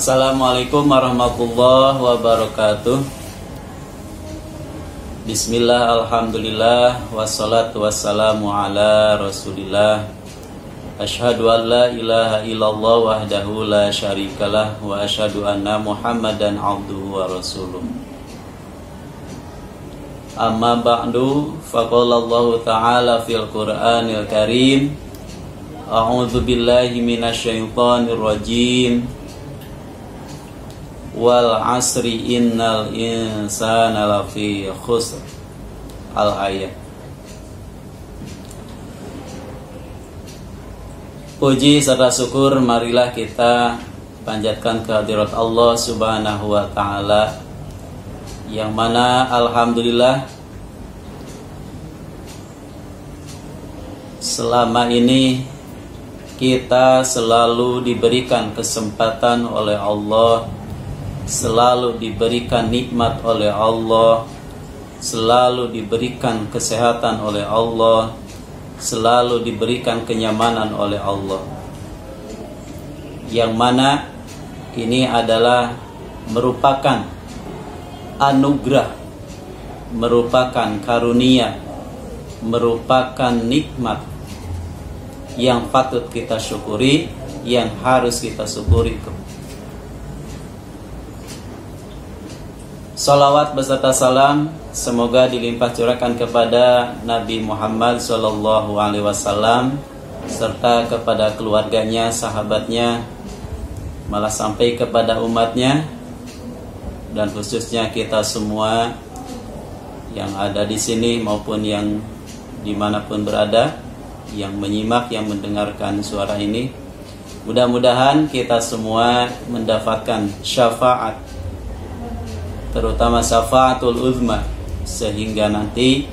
Assalamualaikum warahmatullahi wabarakatuh. Bismillah, alhamdulillah, wassalatu wassalamu ala rasulillah. Asyhadu an la ilaha illallah wahdahu la syarikalah, wa asyhadu anna muhammadan abduhu wa rasuluh. Amma ba'du, faqala Allah ta'ala fil Qur'anil Karim, a'udzu billahi minasyaitonir rajim. Wal asri innal insana lafi khusr. Al-ayat. Puji serta syukur marilah kita panjatkan kehadirat Allah Subhanahu wa ta'ala, yang mana alhamdulillah selama ini kita selalu diberikan kesempatan oleh Allah, selalu diberikan nikmat oleh Allah, selalu diberikan kesehatan oleh Allah, selalu diberikan kenyamanan oleh Allah, yang mana ini adalah merupakan anugerah, merupakan karunia, merupakan nikmat yang patut kita syukuri, yang harus kita syukuri. Salawat beserta salam semoga dilimpah curahkan kepada Nabi Muhammad SAW, serta kepada keluarganya, sahabatnya, malah sampai kepada umatnya, dan khususnya kita semua yang ada di sini maupun yang dimanapun berada, yang menyimak, yang mendengarkan suara ini. Mudah-mudahan kita semua mendapatkan syafaat, terutama syafaatul uzma, sehingga nanti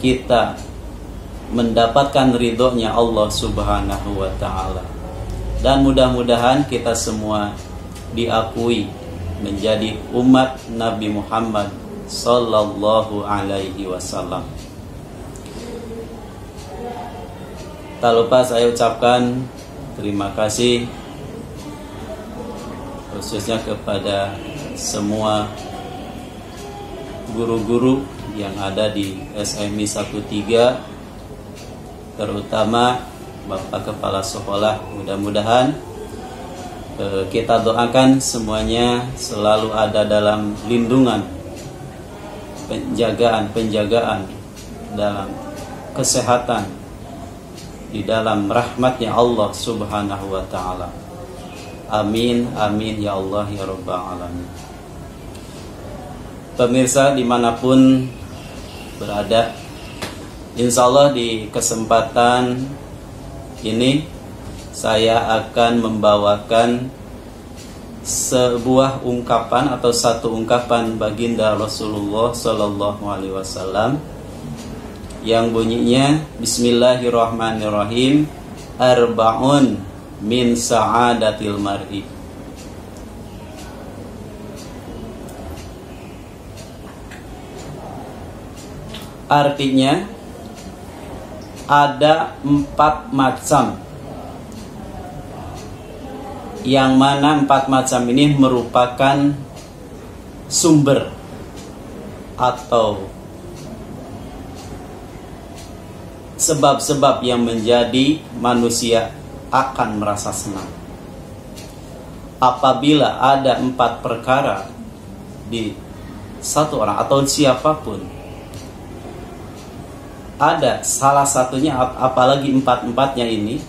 kita mendapatkan ridhonya Allah Subhanahu wa ta'ala. Dan mudah-mudahan kita semua diakui menjadi umat Nabi Muhammad sallallahu alaihi wasallam. Tak lupa saya ucapkan terima kasih khususnya kepada semua guru-guru yang ada di SMI 13, terutama Bapak Kepala Sekolah. Mudah-mudahan kita doakan semuanya selalu ada dalam lindungan, penjagaan dalam kesehatan, di dalam rahmatnya Allah Subhanahu wa ta'ala. Amin, amin ya Allah ya Rabbal alamin. Pemirsa dimanapun berada, insya Allah di kesempatan ini saya akan membawakan sebuah ungkapan atau satu ungkapan baginda Rasulullah Sallallahu Alaihi Wasallam yang bunyinya Bismillahirrahmanirrahim, arba'un min sa'adatil mar'i. Artinya ada 4 macam, yang mana 4 macam ini merupakan sumber atau sebab-sebab yang menjadi manusia akan merasa senang. Apabila ada 4 perkara di satu orang atau siapapun, ada salah satunya, apalagi 4-empatnya ini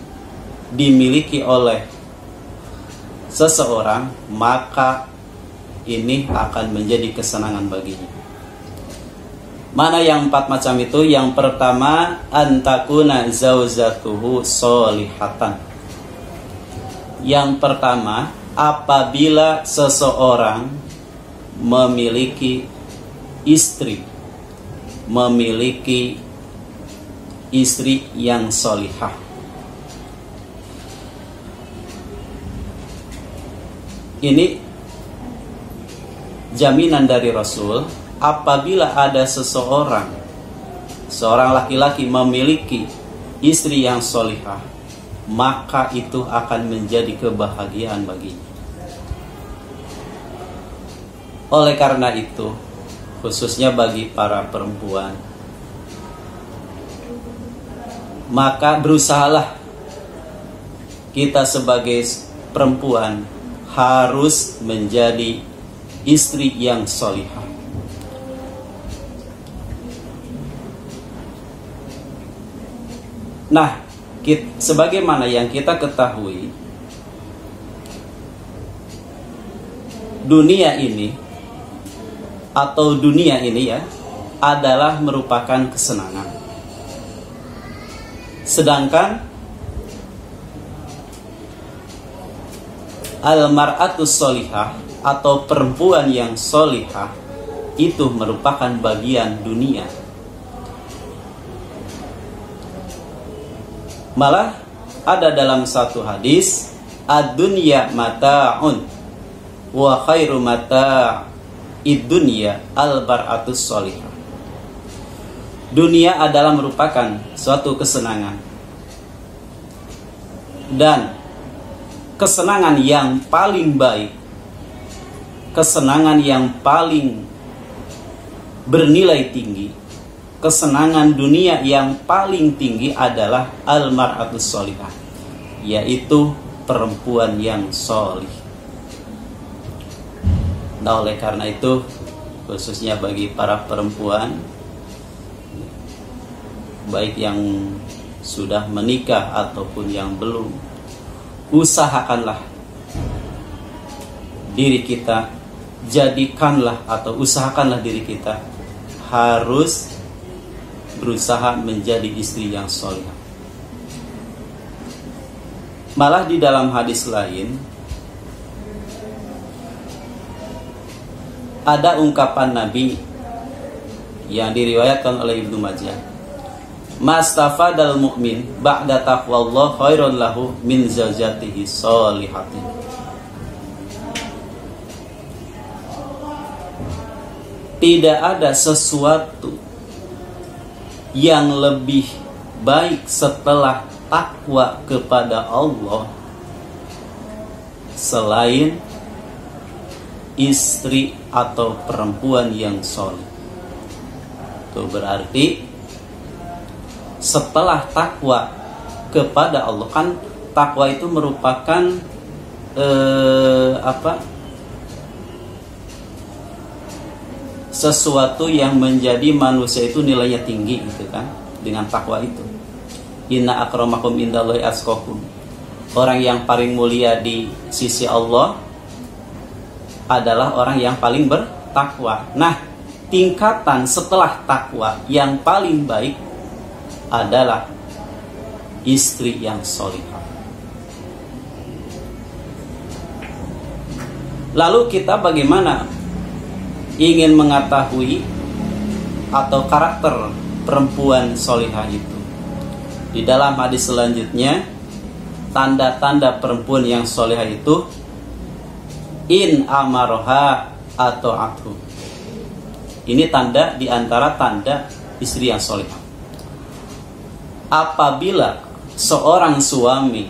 dimiliki oleh seseorang, maka ini akan menjadi kesenangan baginya. Mana yang 4 macam itu? Yang pertama, antakuna zaujatuhu solihatan. Yang pertama, apabila seseorang memiliki istri, memiliki istri yang solihah. Ini jaminan dari Rasul, apabila ada seorang laki-laki memiliki istri yang solihah, maka itu akan menjadi kebahagiaan baginya. Oleh karena itu, khususnya bagi para perempuan, maka berusahalah kita sebagai perempuan harus menjadi istri yang solihah. Nah, sebagaimana yang kita ketahui, dunia ini ya adalah merupakan kesenangan. Sedangkan al-mar'atus solihah atau perempuan yang solihah itu merupakan bagian dunia. Malah ada dalam satu hadis, ad-dunya mata'un wa khairu mata'id dunya al-bar'atus solihah. Dunia adalah merupakan suatu kesenangan, dan kesenangan yang paling baik, kesenangan yang paling bernilai tinggi, kesenangan dunia yang paling tinggi adalah al-mar'atus solihah, yaitu perempuan yang solih. Nah, oleh karena itu, khususnya bagi para perempuan, baik yang sudah menikah ataupun yang belum, usahakanlah diri kita, jadikanlah atau usahakanlah diri kita harus berusaha menjadi istri yang solihah. Malah di dalam hadis lain ada ungkapan Nabi yang diriwayatkan oleh Ibnu Majah, mastafadal mu'min ba'da taqwallah khairun lahu min zawjatihi sholihatin. Tidak ada sesuatu yang lebih baik setelah takwa kepada Allah selain istri atau perempuan yang soleh. Itu berarti setelah takwa kepada Allah, kan takwa itu merupakan sesuatu yang menjadi manusia itu nilainya tinggi gitu kan, dengan takwa itu. Inna akramakum indallahi atqakum. Orang yang paling mulia di sisi Allah adalah orang yang paling bertakwa. Nah, tingkatan setelah takwa yang paling baik adalah istri yang solihah. Lalu kita bagaimana ingin mengetahui atau karakter perempuan solihah itu? Di dalam hadis selanjutnya, tanda-tanda perempuan yang solihah itu in amaroha atau athu. Ini tanda di antara tanda istri yang solihah. Apabila seorang suami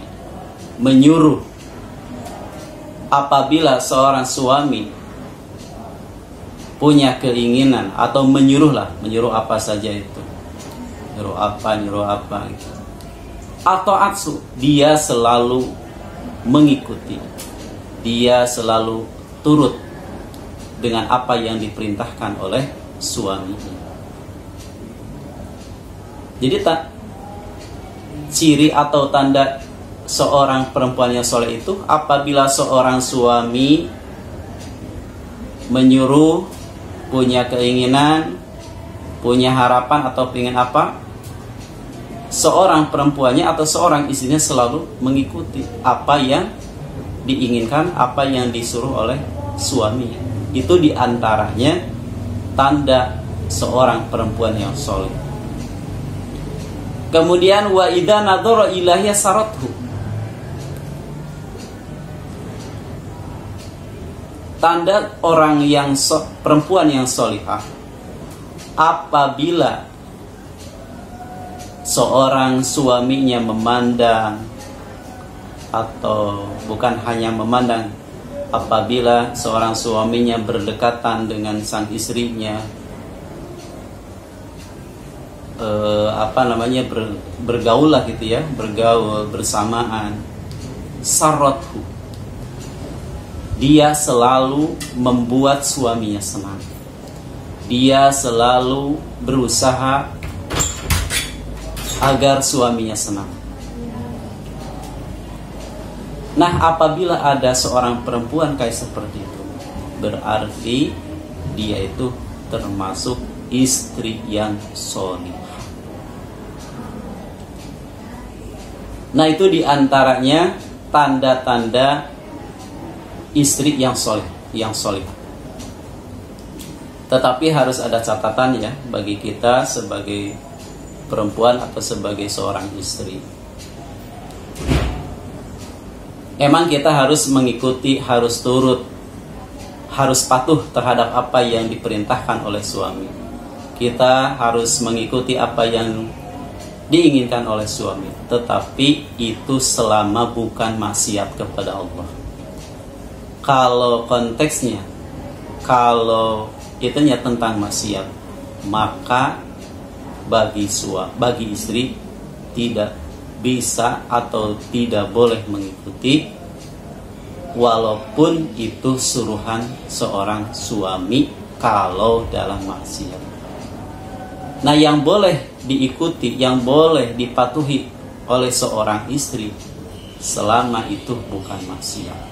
menyuruh, apabila seorang suami punya keinginan atau menyuruh apa saja itu, nyuruh apa gitu. Atau atsu, dia selalu mengikuti, dia selalu turut dengan apa yang diperintahkan oleh suaminya. Jadi ciri atau tanda seorang perempuan yang soleh itu apabila seorang suami menyuruh, punya keinginan, punya harapan atau ingin apa, seorang perempuannya atau seorang istrinya selalu mengikuti apa yang diinginkan, apa yang disuruh oleh suaminya. Itu diantaranya tanda seorang perempuan yang soleh. Kemudian wa idza nadhara ilaihi sarathu. Tanda orang yang perempuan yang solihah, apabila seorang suaminya memandang, atau bukan hanya memandang, apabila seorang suaminya berdekatan dengan sang istrinya, bergaul lah gitu ya, bergaul bersamaan, sarothu, dia selalu membuat suaminya senang, dia selalu berusaha agar suaminya senang. Nah, apabila ada seorang perempuan kayak seperti itu, berarti dia itu termasuk istri yang soleh. Nah, itu diantaranya tanda-tanda istri yang soleh, yang soleh. Tetapi harus ada catatan ya bagi kita sebagai perempuan atau sebagai seorang istri. Emang kita harus mengikuti, harus turut, harus patuh terhadap apa yang diperintahkan oleh suami. Kita harus mengikuti apa yang diinginkan oleh suami, tetapi itu selama bukan maksiat kepada Allah. Kalau konteksnya, kalau itunya tentang maksiat, maka bagi istri tidak bisa atau tidak boleh mengikuti, walaupun itu suruhan seorang suami kalau dalam maksiat. Nah, yang boleh diikuti, yang boleh dipatuhi oleh seorang istri selama itu bukan maksiat.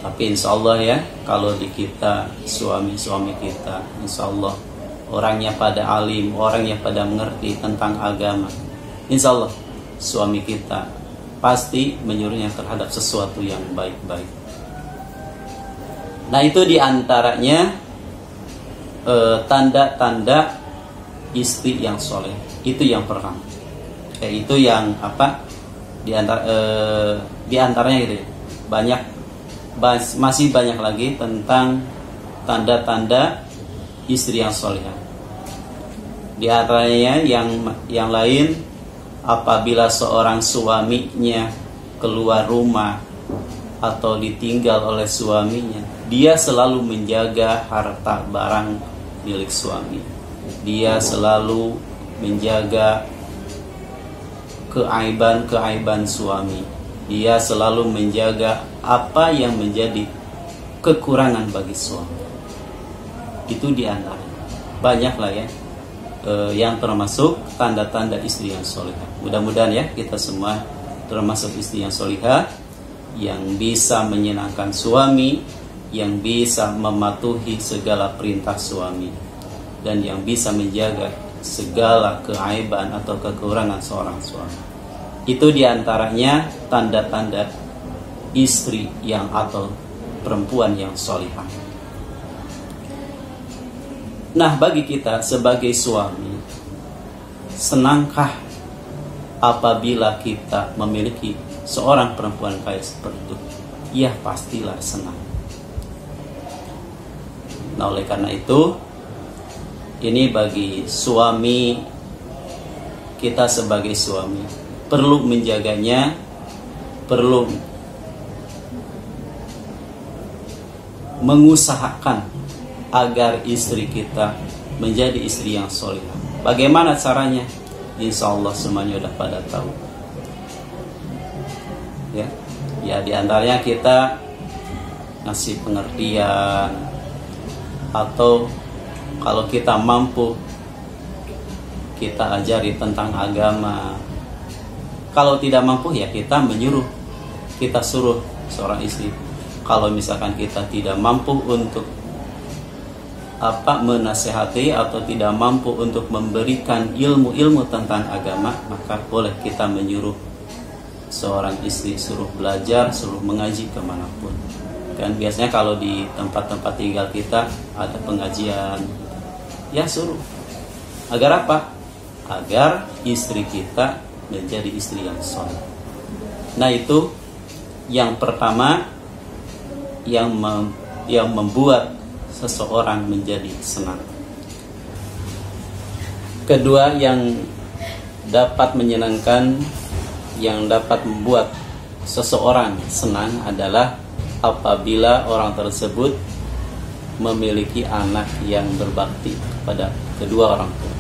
Tapi insya Allah ya, kalau di kita, suami-suami kita, insya Allah orangnya pada alim, orangnya pada mengerti tentang agama, insya Allah suami kita pasti menyuruhnya terhadap sesuatu yang baik-baik. Nah, itu diantaranya tanda-tanda istri yang soleh. Itu yang pertama. Itu yang apa? Diantaranya gitu ya. Masih banyak lagi tentang tanda-tanda istri yang soleh. Di antaranya yang lain, apabila seorang suaminya keluar rumah atau ditinggal oleh suaminya, dia selalu menjaga harta barang milik suami. Dia selalu menjaga keaiban suami. Dia selalu menjaga apa yang menjadi kekurangan bagi suami. Itu diantara banyak lah ya, yang termasuk tanda-tanda istri yang solihah. Mudah-mudahan ya kita semua termasuk istri yang solihah, yang bisa menyenangkan suami, yang bisa mematuhi segala perintah suami, dan yang bisa menjaga segala keaiban atau kekurangan seorang suami. Itu diantaranya tanda-tanda istri yang atau perempuan yang solihah. Nah, bagi kita sebagai suami, senangkah apabila kita memiliki seorang perempuan kayak seperti itu? Ya, pastilah senang. Nah, oleh karena itu, ini bagi suami, kita sebagai suami perlu menjaganya, perlu mengusahakan agar istri kita menjadi istri yang solehah. Bagaimana caranya? Insya Allah semuanya udah pada tahu. Ya, diantaranya kita ngasih pengertian, atau kalau kita mampu, kita ajari tentang agama. Kalau tidak mampu ya kita menyuruh, kita suruh seorang istri. Kalau misalkan kita tidak mampu untuk menasehati atau tidak mampu untuk memberikan ilmu-ilmu tentang agama, maka boleh kita menyuruh seorang istri, suruh belajar, suruh mengaji kemanapun. Kan biasanya kalau di tempat-tempat tinggal kita ada pengajian, ya suruh. Agar apa? Agar istri kita menjadi istri yang soleh. Nah, itu yang pertama yang membuat seseorang menjadi senang. Kedua yang dapat menyenangkan, yang dapat membuat seseorang senang adalah apabila orang tersebut memiliki anak yang berbakti kepada kedua orang tua.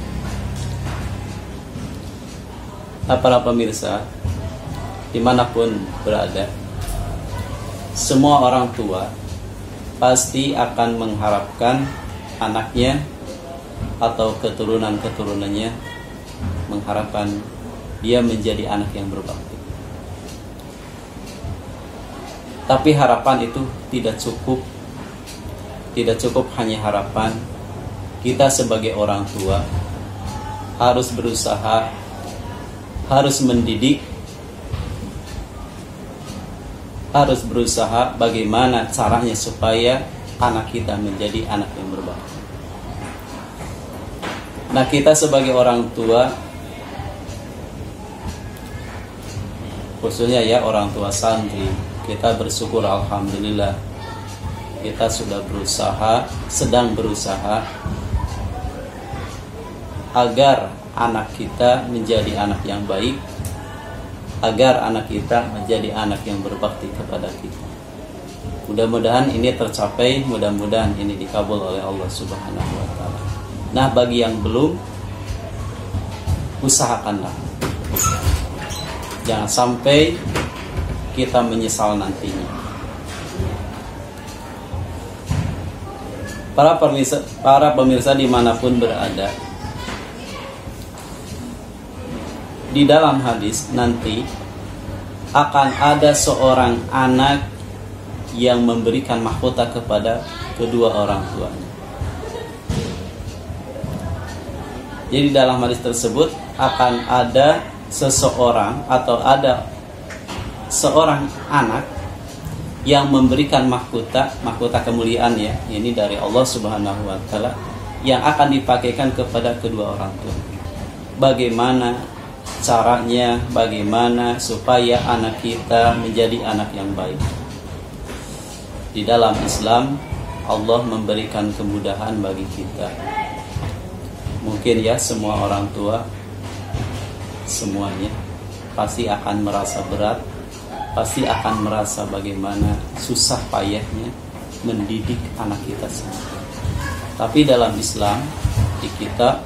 Nah, para pemirsa, dimanapun berada, semua orang tua pasti akan mengharapkan anaknya atau keturunan-keturunannya, mengharapkan dia menjadi anak yang berbakti. Tapi harapan itu tidak cukup. Tidak cukup hanya harapan. Kita sebagai orang tua harus berusaha, harus mendidik, harus berusaha bagaimana caranya supaya anak kita menjadi anak yang berbakti. Nah, kita sebagai orang tua, khususnya ya orang tua santri, kita bersyukur alhamdulillah kita sudah berusaha, sedang berusaha agar anak kita menjadi anak yang baik, agar anak kita menjadi anak yang berbakti kepada kita. Mudah-mudahan ini tercapai, mudah-mudahan ini dikabul oleh Allah Subhanahu wa taala. Nah, bagi yang belum, usahakanlah. Jangan sampai kita menyesal nantinya. Para pemirsa dimanapun berada, di dalam hadis nanti akan ada seorang anak yang memberikan mahkota kepada kedua orang tuanya. Jadi dalam hadis tersebut akan ada seseorang atau ada seorang anak yang memberikan mahkota kemuliaan ya, ini dari Allah Subhanahu wa taala, yang akan dipakaikan kepada kedua orang tua. Bagaimana caranya, bagaimana supaya anak kita menjadi anak yang baik? Di dalam Islam Allah memberikan kemudahan bagi kita. Mungkin ya semua orang tua, semuanya pasti akan merasa berat, pasti akan merasa bagaimana susah payahnya mendidik anak kita sendiri. Tapi dalam Islam, di kita,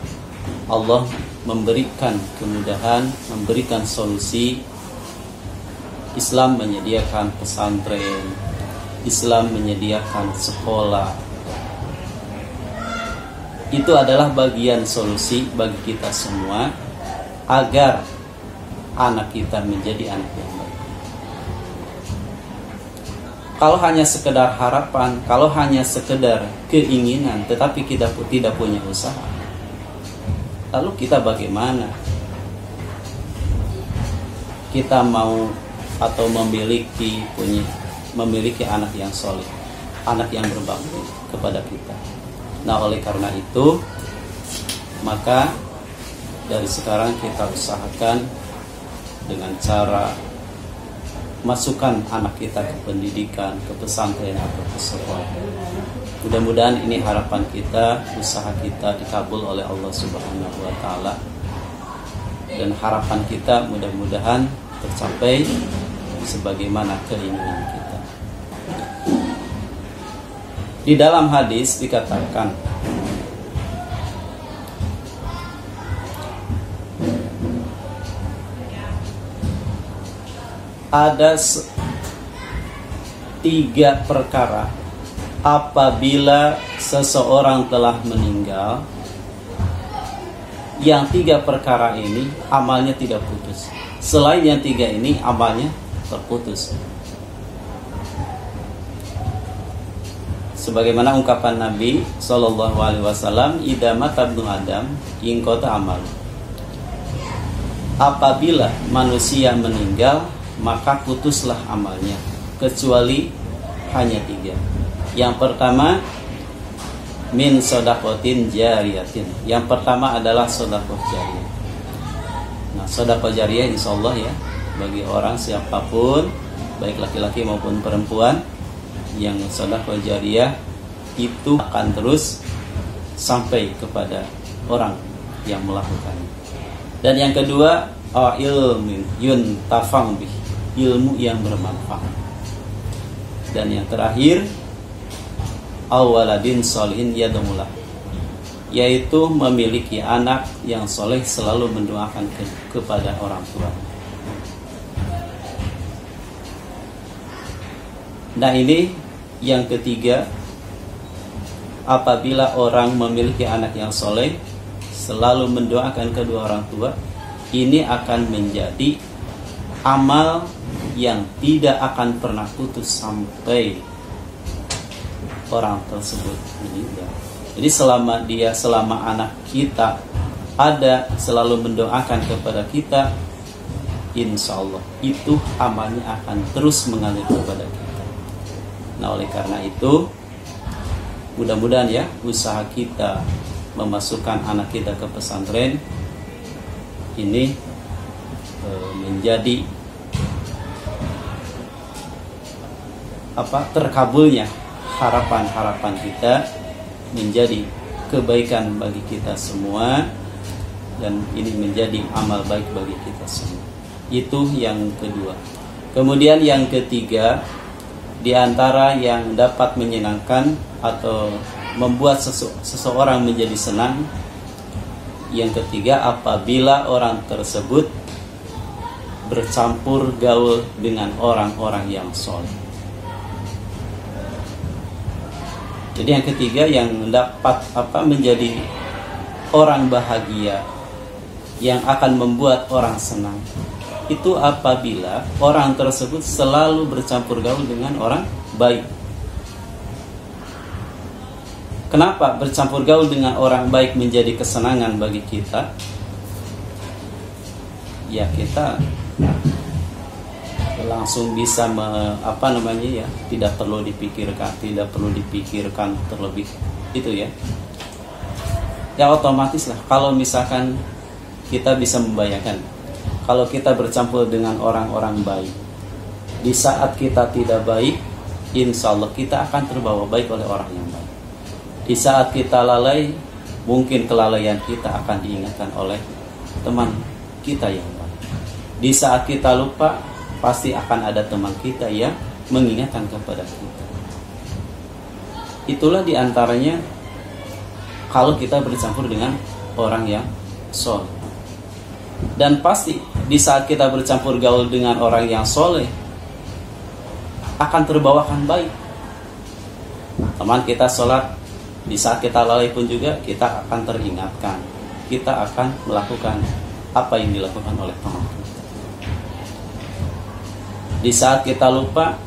Allah memberikan kemudahan, memberikan solusi. Islam menyediakan pesantren, Islam menyediakan sekolah. Itu adalah bagian solusi bagi kita semua agar anak kita menjadi anak yang baik. Kalau hanya sekedar harapan, kalau hanya sekedar keinginan, tetapi kita tidak punya usaha, lalu kita bagaimana? Kita mau atau memiliki anak yang soleh, anak yang berbakti kepada kita. Nah, oleh karena itu, maka dari sekarang kita usahakan dengan cara masukkan anak kita ke pendidikan, ke pesantren atau ke sekolah. Mudah-mudahan ini harapan kita, usaha kita dikabul oleh Allah Subhanahu wa taala. Dan harapan kita mudah-mudahan tercapai sebagaimana keinginan kita. Di dalam hadis dikatakan, ada 3 perkara apabila seseorang telah meninggal, yang 3 perkara ini amalnya tidak putus. Selain yang 3 ini amalnya terputus. Sebagaimana ungkapan Nabi SAW, idza mata ibnu Adam inqata amal. Apabila manusia meninggal, maka putuslah amalnya, kecuali hanya 3. Yang pertama, min sodakotin jariyatin. Yang pertama adalah sodakoh jariyah. Nah, sodakoh jariyah insya Allah ya, bagi orang siapapun, baik laki-laki maupun perempuan, yang sodakoh jariyah itu akan terus sampai kepada orang yang melakukannya. Dan yang kedua, ilmin yuntafa'u bih, ilmu yang bermanfaat. Dan yang terakhir, awaladin solihin yadumulah, yaitu memiliki anak yang soleh selalu mendoakan kepada orang tua. Nah ini yang ketiga, apabila orang memiliki anak yang soleh selalu mendoakan kedua orang tua, ini akan menjadi amal yang tidak akan pernah putus sampai orang tersebut meninggal. Jadi selama anak kita ada selalu mendoakan kepada kita, insya Allah itu amalnya akan terus mengalir kepada kita. Nah oleh karena itu, mudah-mudahan ya usaha kita memasukkan anak kita ke pesantren ini menjadi terkabulnya harapan-harapan kita, menjadi kebaikan bagi kita semua, dan ini menjadi amal baik bagi kita semua. Itu yang kedua. Kemudian yang ketiga, di antara yang dapat menyenangkan atau membuat seseorang menjadi senang, yang ketiga, apabila orang tersebut bercampur gaul dengan orang-orang yang soleh. Jadi yang ketiga yang dapat menjadi orang bahagia, yang akan membuat orang senang, itu apabila orang tersebut selalu bercampur gaul dengan orang baik. Kenapa bercampur gaul dengan orang baik menjadi kesenangan bagi kita? Ya kita langsung bisa tidak perlu dipikirkan terlebih itu ya. Ya otomatis lah, kalau misalkan kita bisa membayangkan, kalau kita bercampur dengan orang-orang baik, di saat kita tidak baik, insya Allah kita akan terbawa baik oleh orang yang baik. Di saat kita lalai, mungkin kelalaian kita akan diingatkan oleh teman kita yang baik. Di saat kita lupa, pasti akan ada teman kita yang mengingatkan kepada kita. Itulah diantaranya kalau kita bercampur dengan orang yang soleh. Dan pasti di saat kita bercampur gaul dengan orang yang soleh, akan terbawakan baik. Teman kita sholat, di saat kita lalai pun juga kita akan teringatkan. Kita akan melakukan apa yang dilakukan oleh teman kita. Di saat kita lupa,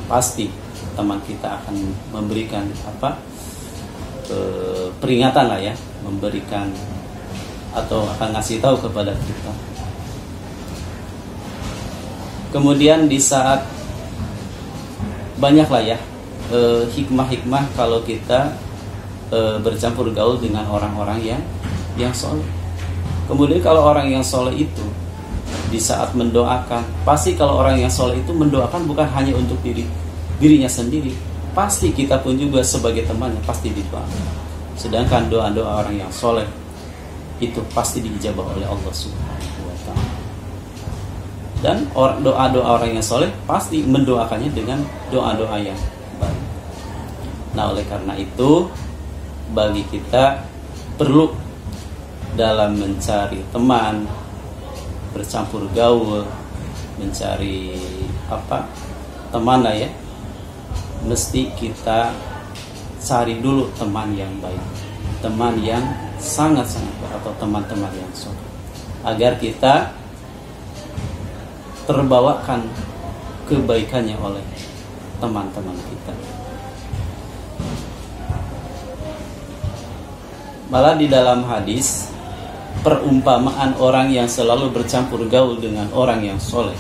pasti teman kita akan memberikan peringatan lah ya, memberikan atau akan ngasih tahu kepada kita. Kemudian di saat banyaklah ya hikmah-hikmah kalau kita bercampur gaul dengan orang-orang yang soleh. Kemudian kalau orang yang soleh itu di saat mendoakan, pasti kalau orang yang soleh itu mendoakan bukan hanya untuk dirinya sendiri, pasti kita pun juga sebagai temannya pasti didoakan. Sedangkan doa-doa orang yang soleh itu pasti diijabah oleh Allah Subhanahu wa ta'ala. Dan doa-doa orang yang soleh pasti mendoakannya dengan doa-doa yang baik. Nah oleh karena itu, bagi kita perlu dalam mencari teman, bercampur gaul, mencari teman lah ya, mesti kita cari dulu teman yang baik, teman yang sangat-sangat baik, atau teman-teman yang soleh, agar kita terbawakan kebaikannya oleh teman-teman kita. Malah di dalam hadis, perumpamaan orang yang selalu bercampur gaul dengan orang yang soleh,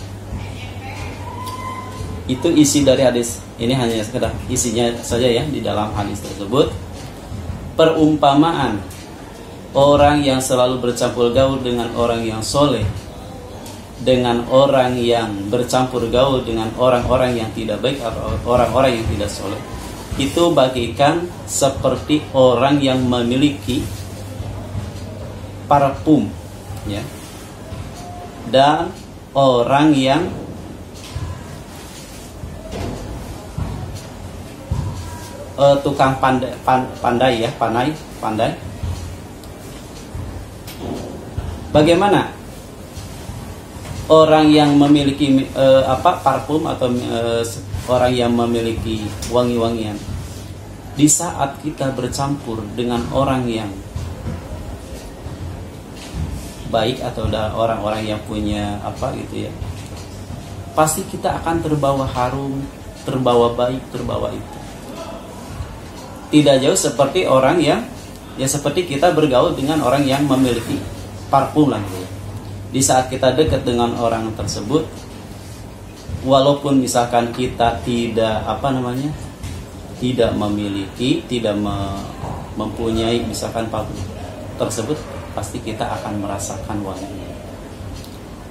itu isi dari hadis ini hanya sekedar isinya saja ya. Di dalam hadis tersebut, perumpamaan orang yang selalu bercampur gaul dengan orang yang soleh dengan orang yang bercampur gaul dengan orang-orang yang tidak baik atau orang-orang yang tidak soleh, itu bagikan seperti orang yang memiliki parfum ya, dan orang yang tukang pandai. Bagaimana orang yang memiliki parfum atau orang yang memiliki wangi-wangian, di saat kita bercampur dengan orang yang baik atau orang-orang yang punya pasti kita akan terbawa harum, terbawa baik, terbawa itu. Tidak jauh seperti orang yang seperti kita bergaul dengan orang yang memiliki parfum lah gitu ya. Di saat kita dekat dengan orang tersebut, walaupun misalkan kita tidak mempunyai misalkan parfum tersebut, pasti kita akan merasakan wanginya,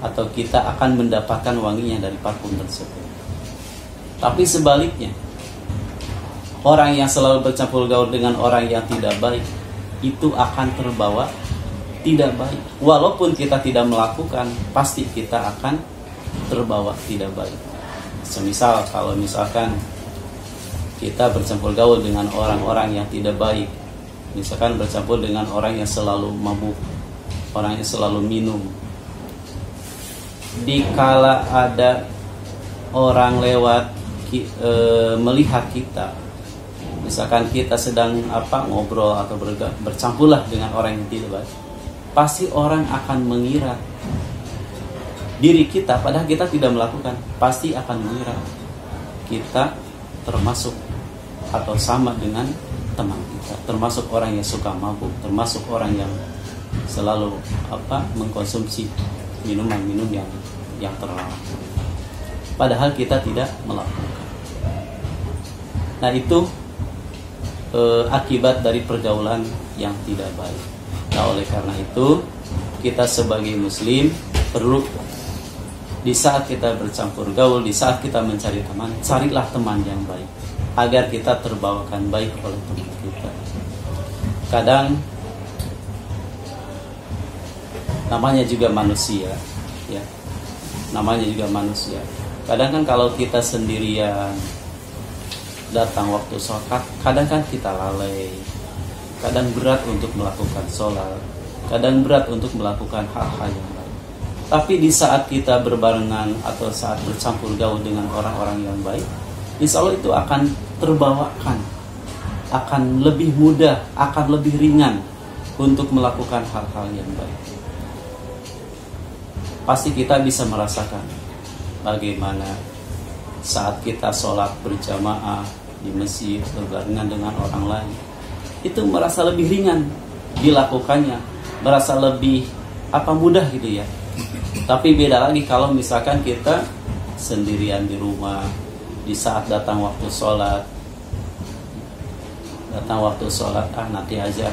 atau kita akan mendapatkan wanginya dari parfum tersebut. Tapi sebaliknya, orang yang selalu bercampur gaul dengan orang yang tidak baik, itu akan terbawa tidak baik. Walaupun kita tidak melakukan, pasti kita akan terbawa tidak baik. Semisal kalau misalkan kita bercampur gaul dengan orang-orang yang tidak baik, misalkan bercampur dengan orang yang selalu mabuk, orang yang selalu minum, dikala ada orang lewat melihat kita, misalkan kita sedang ngobrol atau bercampurlah dengan orang yang tidak baik, pasti orang akan mengira diri kita, padahal kita tidak melakukan, pasti akan mengira kita termasuk atau sama dengan teman kita, termasuk orang yang suka mabuk, termasuk orang yang selalu mengkonsumsi minuman-minum yang terlarang, padahal kita tidak melakukan. Nah, itu akibat dari pergaulan yang tidak baik. Nah, oleh karena itu, kita sebagai muslim perlu di saat kita bercampur gaul, di saat kita mencari teman, carilah teman yang baik, agar kita terbawakan baik oleh teman kita. Kadang namanya juga manusia, ya. Namanya juga manusia. Kadang kan kalau kita sendirian datang waktu sholat, kadang kan kita lalai, kadang berat untuk melakukan sholat, kadang berat untuk melakukan hal-hal yang lain. Tapi di saat kita berbarengan atau saat bercampur gaul dengan orang-orang yang baik, insya Allah itu akan terbawakan, akan lebih mudah, akan lebih ringan untuk melakukan hal-hal yang baik. Pasti kita bisa merasakan bagaimana saat kita sholat berjamaah di masjid berbarengan dengan orang lain, itu merasa lebih ringan dilakukannya, merasa lebih mudah gitu ya. Tapi beda lagi kalau misalkan kita sendirian di rumah, di saat datang waktu sholat, nanti aja,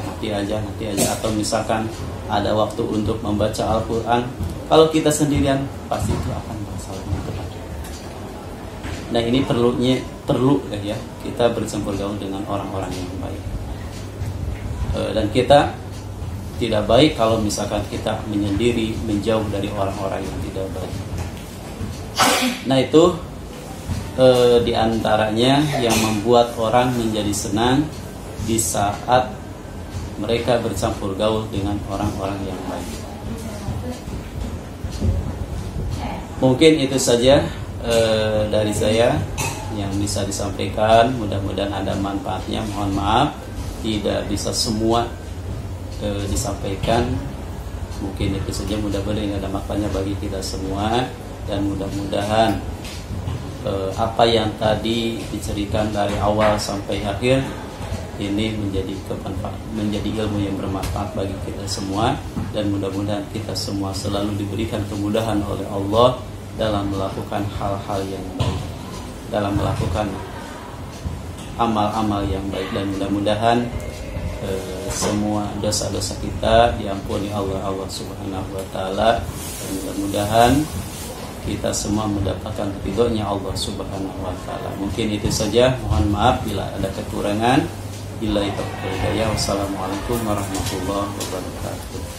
atau misalkan ada waktu untuk membaca Al-Quran, kalau kita sendirian pasti itu akan merasa lebih berat. Nah, ini perlu ya kita bercampur gaul dengan orang-orang yang baik. Dan kita tidak baik kalau misalkan kita menyendiri, menjauh dari orang-orang yang tidak baik. Nah, itu diantaranya yang membuat orang menjadi senang di saat mereka bercampur gaul dengan orang-orang yang baik. Mungkin itu saja dari saya yang bisa disampaikan. Mudah-mudahan ada manfaatnya. Mohon maaf tidak bisa semua disampaikan. Mungkin itu saja, mudah-mudahan ada manfaatnya bagi kita semua, dan mudah-mudahan apa yang tadi diceritakan dari awal sampai akhir ini menjadi ilmu yang bermanfaat bagi kita semua, dan mudah-mudahan kita semua selalu diberikan kemudahan oleh Allah dalam melakukan hal-hal yang baik, dalam melakukan amal-amal yang baik, dan mudah-mudahan semua dosa-dosa kita diampuni Allah Subhanahu wa taala, dan mudah-mudahan kita semua mendapatkan ridhonya Allah Subhanahu wa taala. Mungkin itu saja, mohon maaf bila ada kekurangan. Wassalamualaikum warahmatullahi wabarakatuh.